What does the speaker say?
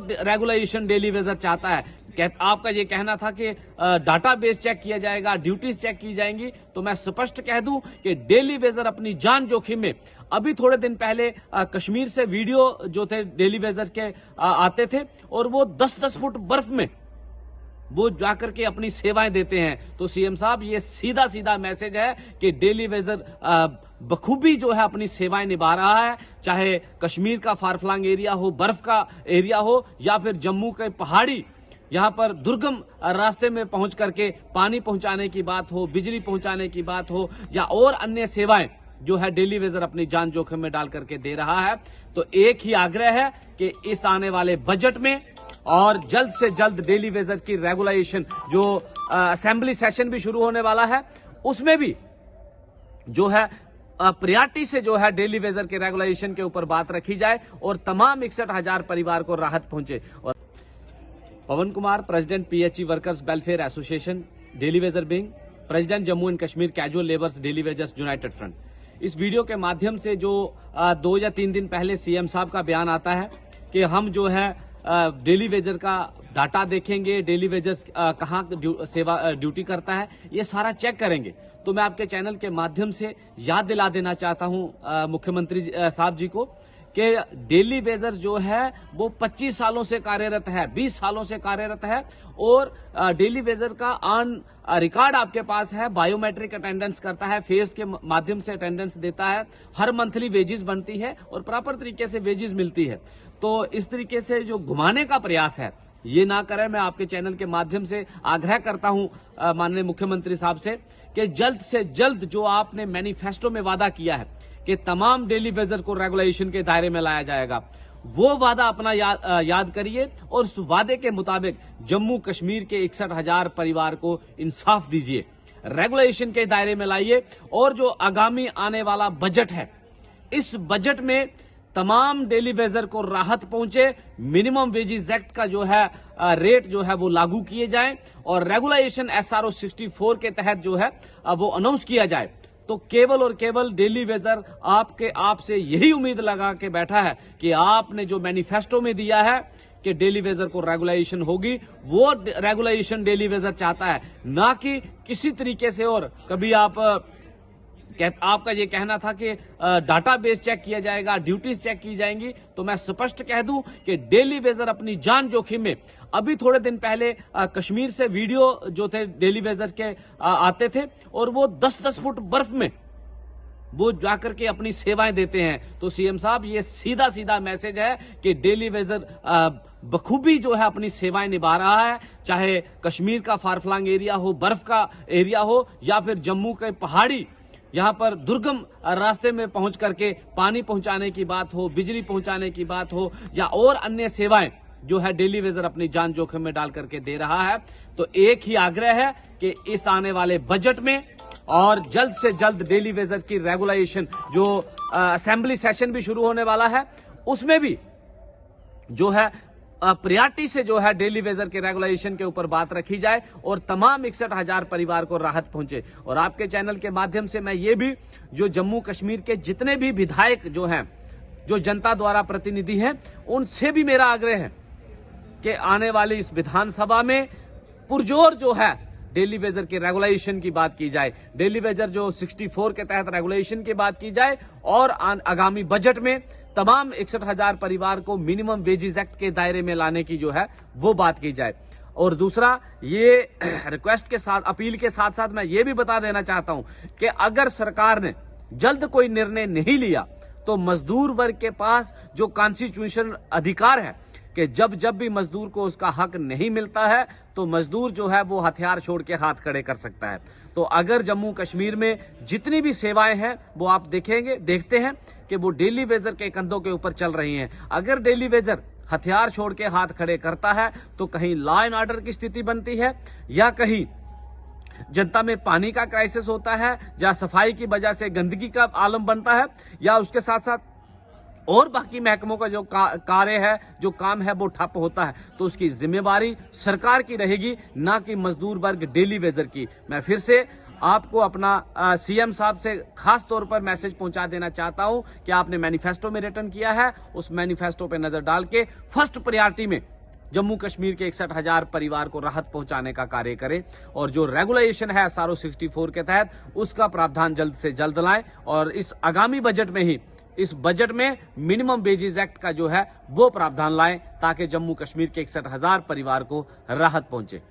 Regulation daily Vaser चाहता है। आपका ये कहना था कि डाटाबेस चेक किया जाएगा, ड्यूटीज चेक की जाएंगी, तो मैं स्पष्ट कह दूं कि डेली वेजर अपनी जान जोखिम में, अभी थोड़े दिन पहले कश्मीर से वीडियो जो थे डेली वेजर के आते थे और वो 10-10 फुट बर्फ में वो जाकर के अपनी सेवाएं देते हैं। तो सीएम साहब, ये सीधा सीधा मैसेज है कि डेली वेजर बखूबी जो है अपनी सेवाएं निभा रहा है, चाहे कश्मीर का फारफलंग एरिया हो, बर्फ का एरिया हो, या फिर जम्मू के पहाड़ी यहाँ पर दुर्गम रास्ते में पहुंच करके पानी पहुंचाने की बात हो, बिजली पहुंचाने की बात हो, या और अन्य सेवाएं जो है डेली वेजर अपनी जान जोखिम में डाल करके दे रहा है। तो एक ही आग्रह है कि इस आने वाले बजट में और जल्द से जल्द डेली वेजर की रेगुलेशन, जो असेंबली सेशन भी शुरू होने वाला है, उसमें भी जो है प्रायोरिटी से जो है डेली वेजर के रेगुलेशन के ऊपर बात रखी जाए और तमाम 61,000 परिवार को राहत पहुंचे। और Pawan Kumar, president PHE workers welfare association daily wager wing, president Jammu and Kashmir casual labours daily wagers united front. इस वीडियो के माध्यम से जो 2 या 3 दिन पहले सीएम साहब का बयान आता है कि हम जो है डेली वेजर का डाटा देखेंगे, डेली वेजर्स कहाँ सेवा ड्यूटी करता है, ये सारा चेक करेंगे। तो मैं आपके चैनल के माध्यम से याद दिला देना चाहता हूं मुख्यमंत्री साहब जी को कि डेली वेजर जो है वो 25 सालों से कार्यरत है, 20 सालों से कार्यरत है, और डेली वेजर का ऑन रिकॉर्ड आपके पास है, बायोमेट्रिक अटेंडेंस करता है, फेस के माध्यम से अटेंडेंस देता है, हर मंथली वेजेस बनती है और प्रॉपर तरीके से वेजेस मिलती है। तो इस तरीके से जो घुमाने का प्रयास है ये ना करें। मैं आपके चैनल के माध्यम से आग्रह करता हूं माननीय मुख्यमंत्री साहब से कि जल्द से जल्द जो आपने मैनिफेस्टो में वादा किया है कि तमाम डेली वेजर को रेगुलेशन के दायरे में लाया जाएगा, वो वादा अपना याद करिए और उस वादे के मुताबिक जम्मू कश्मीर के 61,000 परिवार को इंसाफ दीजिए, रेगुलेशन के दायरे में लाइए। और जो आगामी आने वाला बजट है, इस बजट में तमाम डेली वेजर को राहत पहुंचे, मिनिमम वेजेस एक्ट का जो है रेट जो है वो लागू किए जाएं और रेगुलेशन SRO 64 के तहत जो है वो अनाउंस किया जाए। तो केवल और केवल डेली वेजर आपसे यही उम्मीद लगा के बैठा है कि आपने जो मैनिफेस्टो में दिया है कि डेली वेजर को रेगुलेशन होगी, वो रेगुलेशन डेली वेजर चाहता है, ना कि किसी तरीके से। और कभी आपका ये कहना था कि डाटाबेस चेक किया जाएगा, ड्यूटीज चेक की जाएंगी, तो मैं स्पष्ट कह दूं कि डेली वेजर अपनी जान जोखिम में, अभी थोड़े दिन पहले कश्मीर से वीडियो जो थे डेली वेजर के आते थे और वो 10-10 फुट बर्फ में वो जाकर के अपनी सेवाएं देते हैं। तो सीएम साहब, ये सीधा सीधा मैसेज है कि डेली वेजर बखूबी जो है अपनी सेवाएं निभा रहा है, चाहे कश्मीर का फारफलंग एरिया हो, बर्फ का एरिया हो, या फिर जम्मू के पहाड़ी यहाँ पर दुर्गम रास्ते में पहुंच करके पानी पहुंचाने की बात हो, बिजली पहुंचाने की बात हो, या और अन्य सेवाएं जो है डेली वेजर अपनी जान जोखिम में डाल करके दे रहा है। तो एक ही आग्रह है कि इस आने वाले बजट में और जल्द से जल्द डेली वेजर की रेगुलेशन, जो असेंबली सेशन भी शुरू होने वाला है, उसमें भी जो है प्रायोरिटी से जो है डेली वेजर के रेगुलेशन के ऊपर बात रखी जाए और तमाम 61,000 परिवार को राहत पहुंचे। और आपके चैनल के माध्यम से मैं ये भी, जो जम्मू कश्मीर के जितने भी विधायक जो हैं, जो जनता द्वारा प्रतिनिधि हैं, उनसे भी मेरा आग्रह है कि आने वाली इस विधानसभा में पुरजोर जो है डेली वेजर के रेगुलेशन की बात की जाए, डेली वेजर जो 64 के तहत रेगुलेशन की बात की जाए, और आगामी बजट में तमाम 61,000 परिवार को मिनिमम वेजेस एक्ट के दायरे में लाने की जो है वो बात की जाए। और दूसरा, ये रिक्वेस्ट के साथ, अपील के साथ साथ मैं ये भी बता देना चाहता हूं कि अगर सरकार ने जल्द कोई निर्णय नहीं लिया तो मजदूर वर्ग के पास जो कॉन्स्टिट्यूशन अधिकार है कि जब भी मजदूर को उसका हक नहीं मिलता है तो मजदूर जो है वो हथियार छोड़ के हाथ खड़े कर सकता है। तो अगर जम्मू कश्मीर में जितनी भी सेवाएं हैं वो आप देखते हैं कि वो डेली वेजर के कंधों के ऊपर चल रही हैं। अगर डेली वेजर हथियार छोड़ के हाथ खड़े करता है तो कहीं लॉ एंड ऑर्डर की स्थिति बनती है, या कहीं जनता में पानी का क्राइसिस होता है, या सफाई की वजह से गंदगी का आलम बनता है, या उसके साथ साथ और बाकी महकमों का जो कार्य है, जो काम है, वो ठप होता है। तो उसकी जिम्मेवारी सरकार की रहेगी, ना कि मजदूर वर्ग डेली वेजर की। मैं फिर से आपको अपना सीएम साहब से खास तौर पर मैसेज पहुंचा देना चाहता हूं कि आपने मैनिफेस्टो में रिटर्न किया है, उस मैनिफेस्टो पे नजर डाल के फर्स्ट प्रायोरिटी में जम्मू कश्मीर के 61,000 परिवार को राहत पहुंचाने का कार्य करें और जो रेगुलेशन है SRO 64 के तहत उसका प्रावधान जल्द से जल्द लाएं और इस आगामी बजट में ही इस बजट में मिनिमम वेजेस एक्ट का जो है वो प्रावधान लाएं ताकि जम्मू कश्मीर के 61,000 परिवार को राहत पहुंचे।